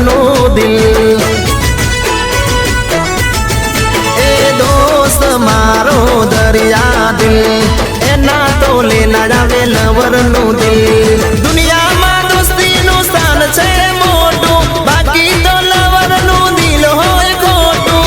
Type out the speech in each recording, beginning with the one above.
No दिल। ए दोस्त मारो दरिया दिल एना तो लेना जावे लवर नो दिल। दुनिया में दोस्ती नु स्थान छे मोटू बाकी तो लवर नु दिल होय खोटू।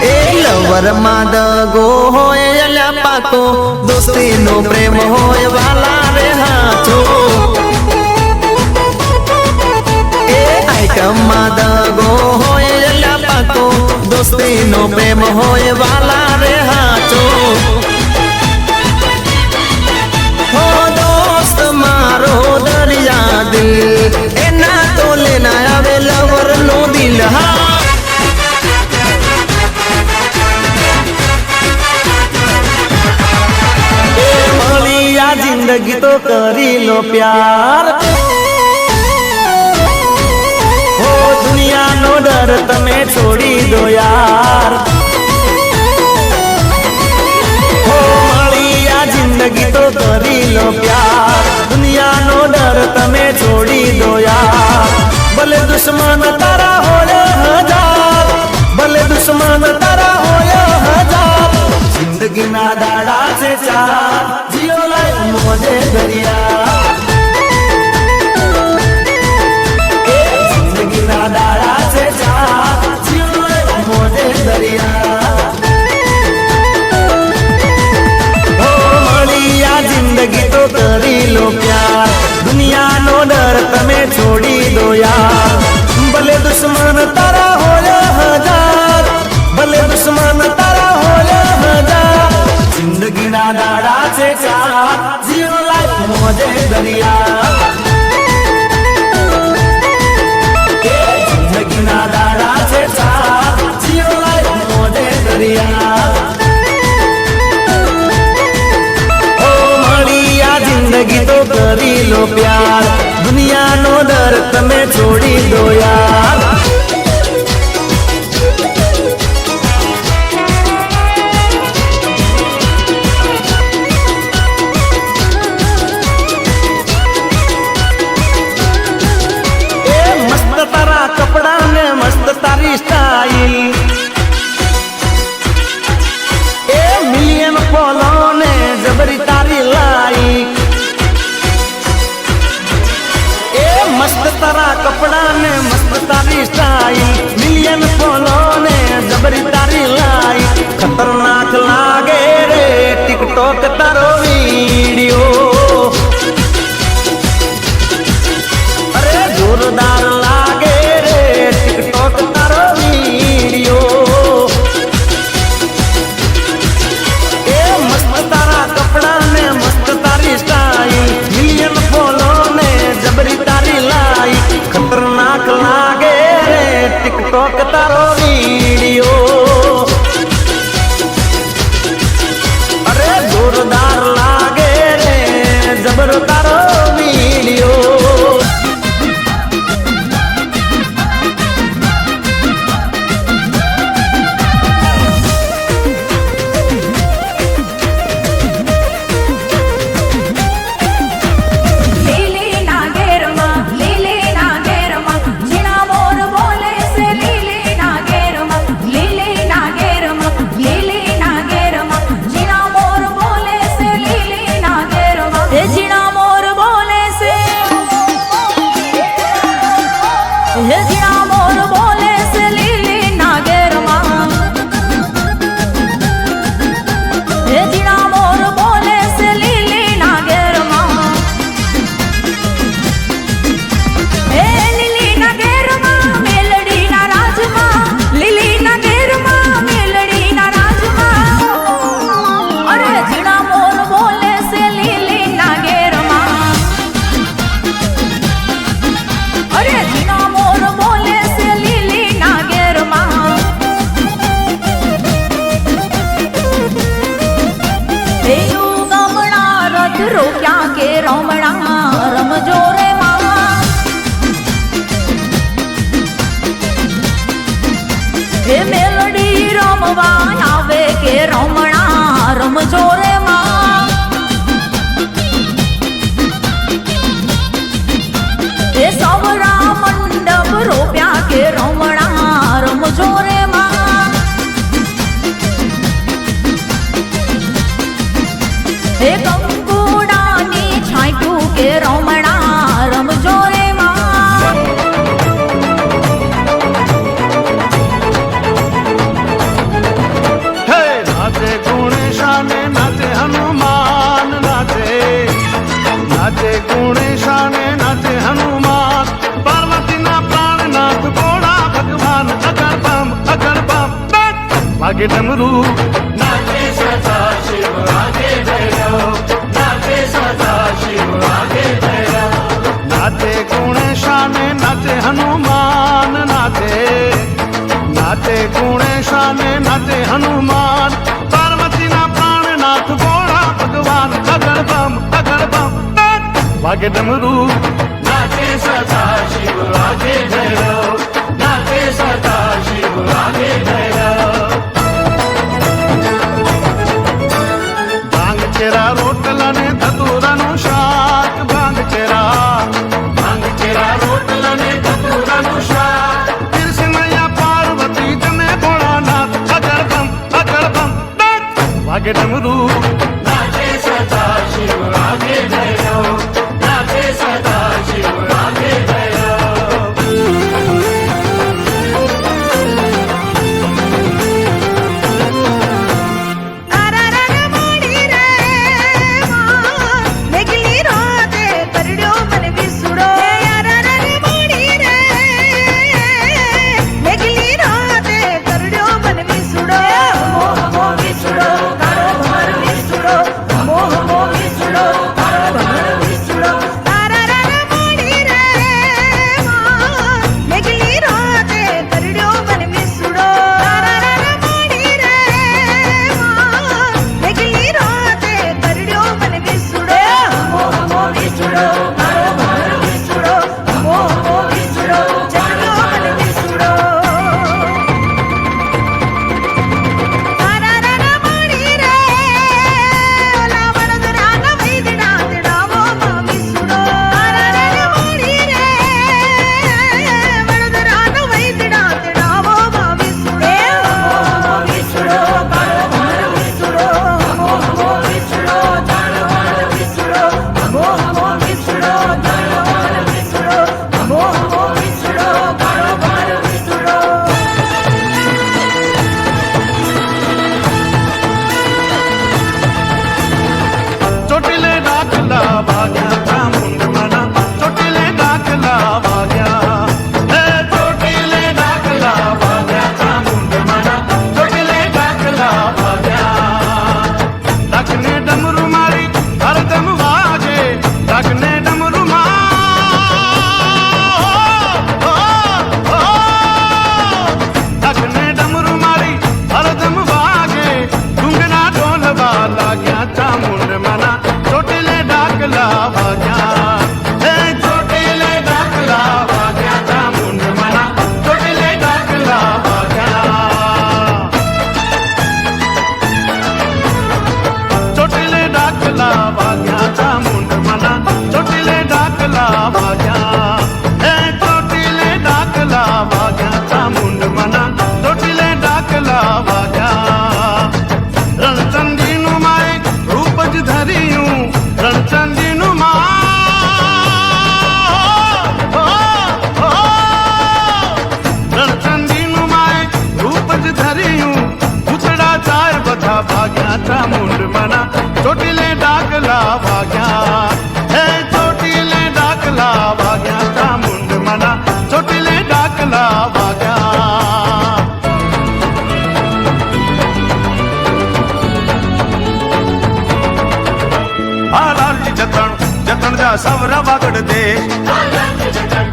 ए लवर मा दगो होय अल्या पाको दोस्ती नो प्रेम होय वाला रे हाचो। ए आइटम मा दगो होय अल्या पाको दोस्ती नो प्रेम होय वाला रे हाचो। हो दोस्त मारो दरिया दिल एना तो लेना आवे लवर नो दिल। हाँ जिंदगी तो करी लो प्यार हो दुनिया नो डर तमे छोड़ी दो यार। हो मालिया जिंदगी तो करी लो प्यार दुनिया नो डर तमे छोड़ी दो यार। भले दुश्मन तारा होया हजार भले दुश्मन तारा होया हजार जिंदगी ना दाड़ा से चार जियो लाइफ मोजे दरिया। जिंदगी ना दाड़ा से चार जियो लाइफ मोजे दरिया। हो मलिया जिंदगी तो करी लो प्यार दुनिया नो डर तमे छोड़ी दो यार। भले दुश्मन तारा होया हजार भले दुश्मन तारा होया हजार जिंदगी ना दाड़ा से चार जियो लाइफ मोजे दरिया। जिंदगी ना दाड़ा से चार जियो लाइफ मोजे दरिया। ओ मलिया जिंदगी तो करी लो प्यार दुनिया नो डर तमे छोड़ी दो यार। कपड़ा ने मस्त तारी स्टाइल ए मिलियन फॉलो ने जबरी तारी लाइक। ए मस्त तारा कपड़ा ने मस्त तारी स्टाइल मिलियन फॉलो ने जबरी तारी लाइक। खतरनाक लागे रे टिकटॉक तारो वीडियो अरे जोरदार लागे टिकटॉक तारो वीडियो। ए मस्त तारा कपड़ा ने मस्त तारी स्टाइल मिलियन फॉलो ने जबरी तारी लाइक। खतरनाक लागे रे टिकटॉक तारो वीडियो अरे जोरदार लागे रे जबर तारो वीडियो। हे मेलडी रमवा आवे के रमणा रमजो रे मां। हे सवरा मंडप वागे डमरू नाचे सदा शिव आगे भैरव नाचे सदा शिव आगे भैरव नाचे गुणेशाने नाचे हनुमान नाचे गुणेशाने नाचे हनुमान पार्वती ना प्राणनाथ भोला भगवान गगन बम वागे डमरू नाचे सदा शिव आगे भैरव नाचे सदा शिव आगे भैरव भांग चेरा रोटला ने धतूरा नु शाक भांग चेरा रोटला ने धतूरा नु शाक कृष्ण मैया पार्वती जने भोलानाथ अगर बम वागे डमरू नाचे सदा शिव आगे भैरव नाचे सदा शिव आगे भैरव ચોટીલે ડાકલા વાગ્યા હે ચોટીલે ડાકલા વાગ્યા ચામુંડ મના ચોટીલે ડાકલા વાગ્યા આ લાલજી જતણ જતણ જા સવરા વાગડ દે આ લાલજી જતણ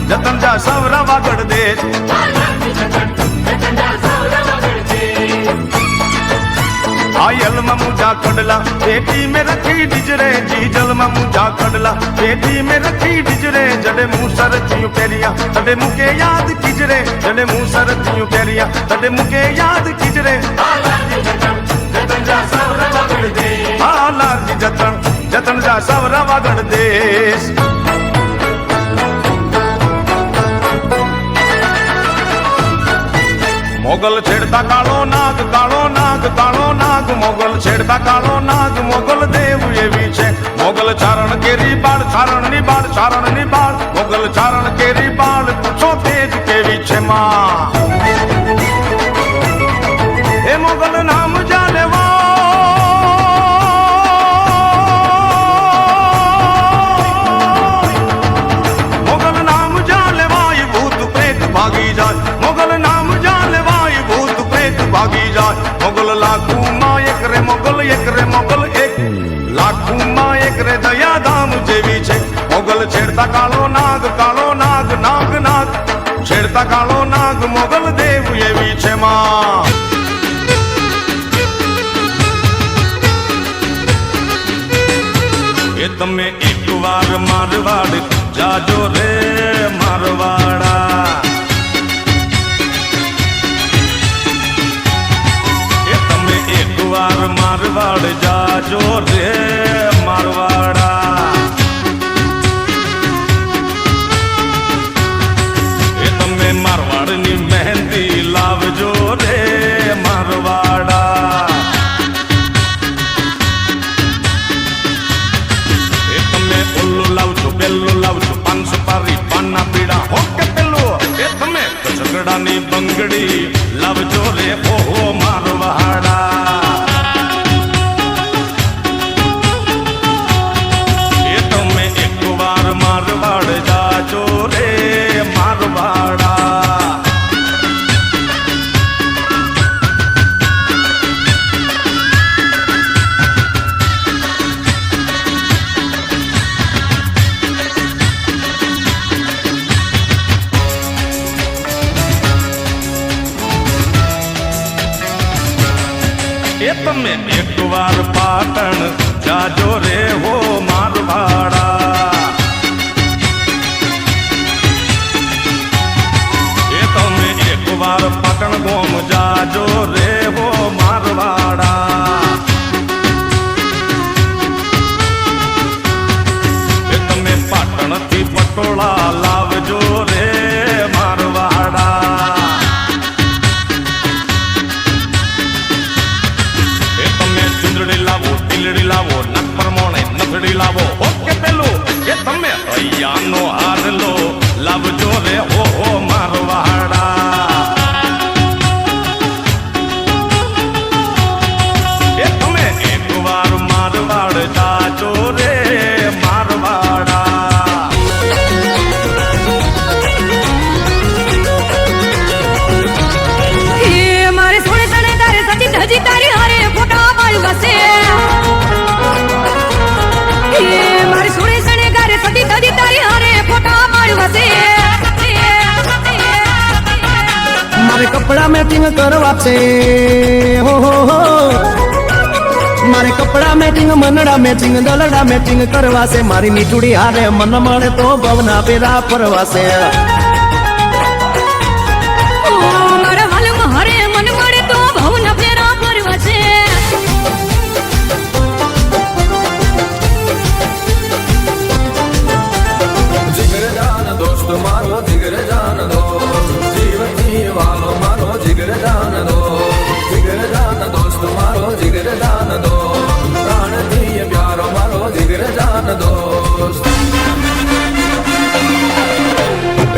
જતણ જા સવરા વાગડ દે आयल मुझा कडला पेटी में रखी डिजरे जी जल मुझा कडला पेटी में रखी डिजरे जडे मुँह सर थियूं पेरिया तडे मुके याद किजरे जडे मुँह सर थियूं पेरिया तडे मुके याद किजरे आलाजी जतन जा सवरा वागड़ दे आलाजी जतन जा सवरा वागड़ देश मोगल छेड़ता कालो नाग कालो नाग कालो नाग मोगल छेड़ता कालो नाग मोगल देव एवी छे मोगल चारण केरी बाळ चारण नी बाळ चारण नी बाळ मोगल चारण केरी बाळ पूछो तेज केवी छे मां ए मोगल नाम जानेवा मोगल नाम जानेवा ये भूत प्रेत भागी जाए ભાગી જાય મોગલ લાખુમાં એક રે મોગલ એક રે મોગલ એક લાખુમાં એક રે દયાધામ જેવી છે મોગલ છેડતા કાળો નાગ નાગ નાગ છેડતા કાળો નાગ મોગલ દેવ એવી છે માં એ તમે એકવાર મારવાડ જાજો રે મારવાડા એ તમે એકવાર મારવાડ જાજો રે મારવાડા એ તમે મારવાડની મહેંદી લાવજો રે મારવાડા લાવજો પેલું લાવજો 500 પારી પાના પીડા હોકે પેલું એ તમે ઝઘડાની બંગડી લાવજો રે ઓહો મારવાડા એ તમે એકવાર મારવાડ જાજો રે મારવાડા એ તમે એકવાર પાટણ જાજો રે હો મારવાડા એ તમે એકવાર પાટણ ગોમ જાજો રે હો મારવાડા એ તમે પાટણથી પટોળા લાવજો રે મારવાડા લાવો તિલડી લાવો નખ પ્રમાણે નથડી લાવો ઓકે પેલું કે તમે હૈયાનો હાર લો લાવજો રે ઓહો મારવાડા એ તમે એકવાર મારવાડ જાજો રે મારવાડા એ મારે સોને સણે તારે સચી ધજી તારી હારે ફોટા પાડું વસે એ મારી સોને સણે ગારે સચી ધજી તારી હારે ફોટા પાડું વસે મારે કપડા મેચિંગ કરવા છે હો મારે કપડા મેચિંગ મનડા મેચિંગ દલડા મેચિંગ કરવા છે મારી મીઠુડી હારે મન મળે તો ભવના પેરા ફરવા છે મારા વાલમાં હરે મન મળે તો ભવના ફેરા ફરવા છે जिगर जान दोस्त मारो जिगर जान दो जीवनी वालो मारो जिगर जान दो जिगर जान दोस्त मारो जिगर जान दो प्राण दिए प्यारो मारो जिगर जान दोस्त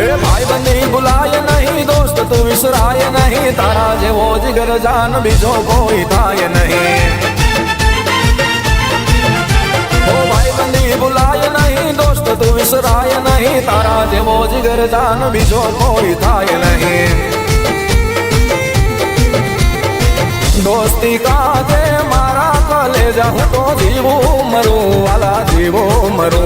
ए भाई बंदी बुलाए नहीं दोस्त तू विसराए नहीं तारा जेवो जिगर जान बीजो कोई थाय नहीं ओ भाई बंदी बुलाए नहीं दोस्त तू विसराय नहीं तारा जेवो जिगर जान बीजो कोई थाय नहीं दोस्ती का जे मारा कलेजा हूँ तो जीवो मरो वाला जीवो मरो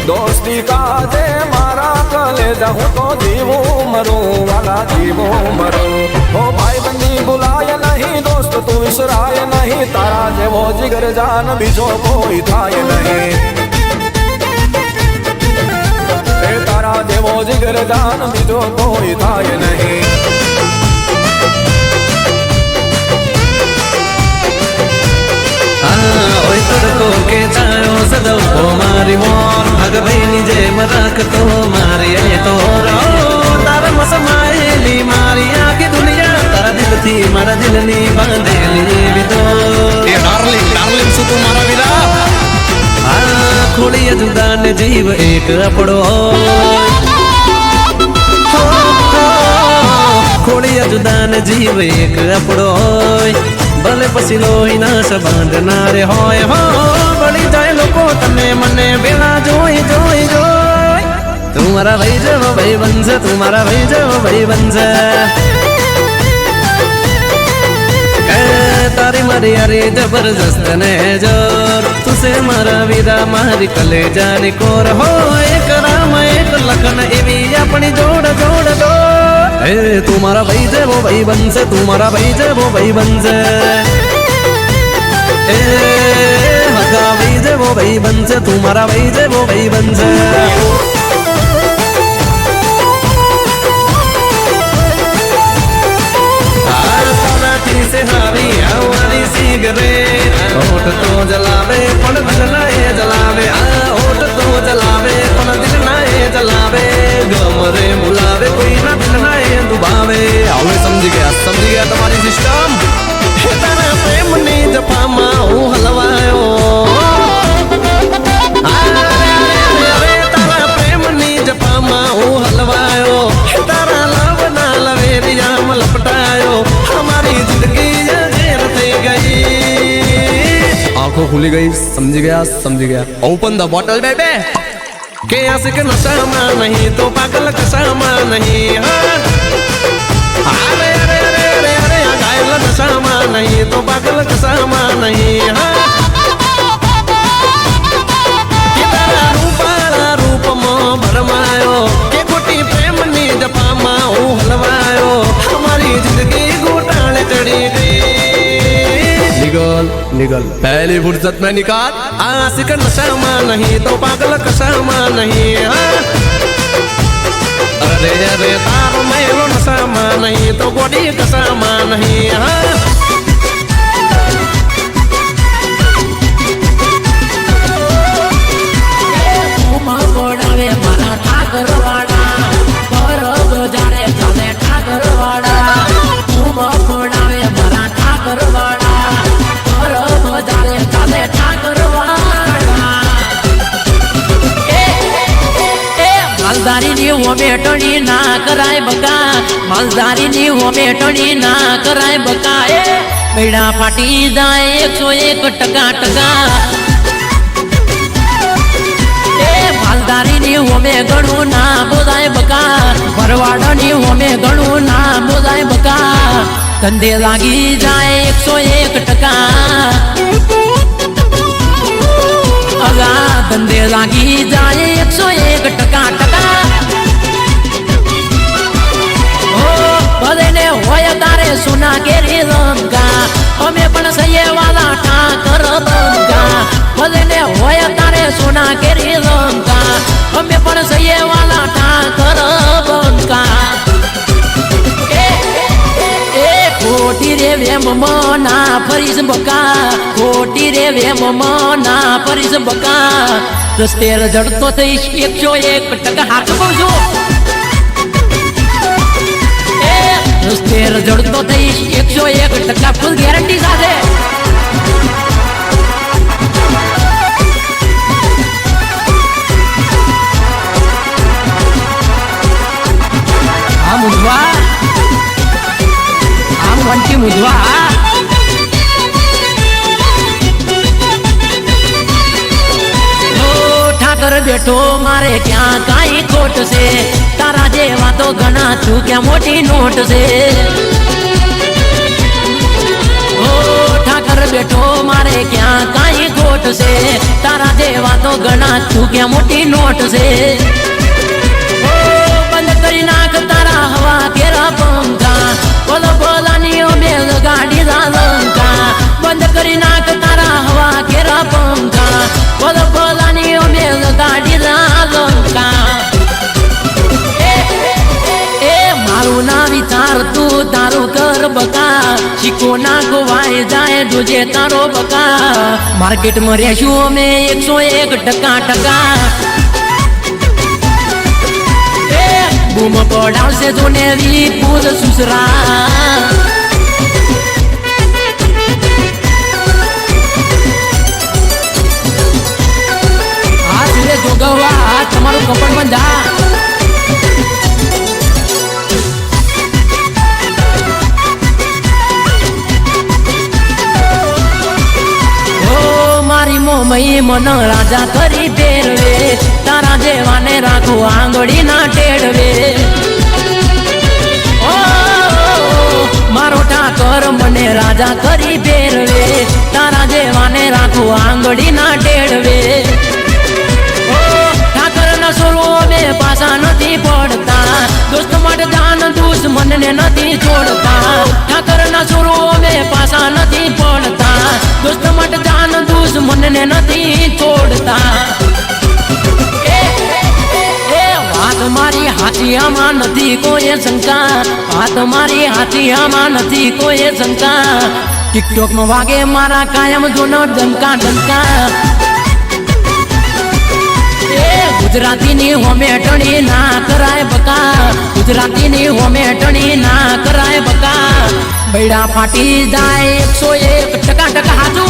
दोस्ती का जे मारा कलेजा हूँ तो जीवो मरो वाला जीवो मरो ओ भाई बंदी बुलाए नहीं दोस्त तू विसराय नहीं तारा जेवो जिगर जान बीजो कोई थाय नहीं तारा जेवो जिगर जान बीजो कोई थाय नहीं ओय तड़को के चायो सदौ ओ मारी मोर भग भैनी जय मराक तो मारी ये तो तारा मसमाएली मारी आके दुनिया तारा दिल थी मारा दिल नी बांधेली बितो ये डार्लिंग सु तू मारा विला खोड़ी जुदा ने जीव एक अपड़ो खोड़ी जुदा ने जीव एक अपड़ो भले पसी लोही ना संबंध ना रे होय हो बड़ी जाए लोको तने मने बेला जोई जोई जोई तुम्हारा भाई जो भाई बंस तुम्हारा भाई जो भाई बंस તારી મારી અરે જબરજસ્ત ને જોર તુસે મારા વિદા મારી કલેજાની કોર હો એક રામ એક લખન એવી આપણી જોડ જોડ દો એ તું મારા ભાઈ જેવો ભાઈ બનશે તું મારા ભાઈ જેવો ભાઈ બનશે એ હગા ભાઈ જેવો ભાઈ બનશે તું મારા ભાઈ જેવો ભાઈ બનશે से हावी हमारी सिगरेट होठ तो जलावे पण दिल ना ये जलावे होठ तो जलावे पण दिल ना ये जलावे गमरे बुलावे कोई ना दिल ना ये दुबावे હવે સમજી ગયા તમારી સિસ્ટમ તારા પ્રેમની જપામાં હું હલવાયો અરે તારા પ્રેમની જપામાં હું હલવાયો તારા લવના લવેરિયામાં લપટાયો हमारी जिंदगी जेर थी गई आंखों खुली गई समझ गया ओपन द बॉटल बेबे के आशिक नशा में नहीं तो पागल कशा में नहीं अरे अरे अरे अरे अरे घायल नशा में नहीं तो पागल कशा में नहीं रूप में भरमायो के गोटी प्रेम नी जपा में हूँ हलवायो हमारी जिंदगी चढ़ी गई निगल पहली फुर्सत में निकाल आशिक नशा में नहीं तो पागल कशा में नहीं अरे अरे तार मेलो नशा में नहीं तो बॉडी कशा में नहीं मालदारी नी हो बेटणी ना कराय बका मालदारी नी हो बेटणी ना कराय बका बेड़ा फाटी जाए 101% मालदारी नी हो में गणू ना बोधाय बका भरवाड़ा नी हो में गणू ना बोधाय बका धंधे लागी जाए 101% अगा धंधे लागी जाए 101% भले ने होया तारे सुना केरी लंका हमें पण सही वाला ठाकर लंका भले ने होया तारे सुना केरी लंका हमें पण सही वाला ठाकर लंका खोटी रे वेम मना फरीस बका खोटी रे वेम मना फरीस बका रस्ते जड़तो थईश 101% हाथ बोलજો रस्ते जड़तो थईश 101% फुल गैरंटी સાથે આ મુદ્દા वंटी मुझवा ठाकर बेठो मारे क्या काई कोट से तारा जेवा तो घना तू क्या मोटी नोट से ठाकर बेठो मारे क्या काई कोट से तारा जेवा तो घना तू क्या मोटी नोट से बंद करी नाक तारा हवा केरा पंखा बोलो बोला नियो मेल गाड़ी लंका बंद करी नाक तारा हवा केरा पंखा बोलो बोला नियो मेल गाड़ी लंका ए मारू ना विचार तू तारू कर बका शिको ना गोवाए जाए तुझे तारो बका मार्केट में रेशो में 101% बूम पड़ाव से जोने री पूज सुसरा आज रे जोगवा તમારું કપડ બંધા મારી મોમઈ મન રાજા કરી ફેરવે તારા જેવાને રાખો આંગળી ના ટેડવે મારો ઠાકર મને રાજા રાજા કરી ફેરવે તારા જેવાને રાખું આંગળી ના ટેડવે ઠાકર ના સોરો બે પાસા નથી પડતા દોસ્ત માટે જાન દુશ્મનને નથી છોડતા ઠાકર ના સોરો બે પાસા નથી પડતા દોસ્ત માટે જાન દુશ્મનને નથી છોડતા વાત મારી હાથિયામાં નથી કોઈ શંકા વાત મારી હાથિયામાં નથી કોઈ શંકા ટિકટોક માં વાગે મારા કાયમ જોનો ડંકા ડંકા ગુજરાતીની હોમેટણી ના કરાય બકા ગુજરાતીની હોમેટણી ના કરાય બકા બૈડા ફાટી જાય 101% હાજુ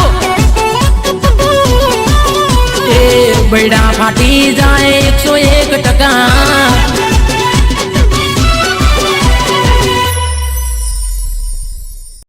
બૈડા ફાટી જાય 101%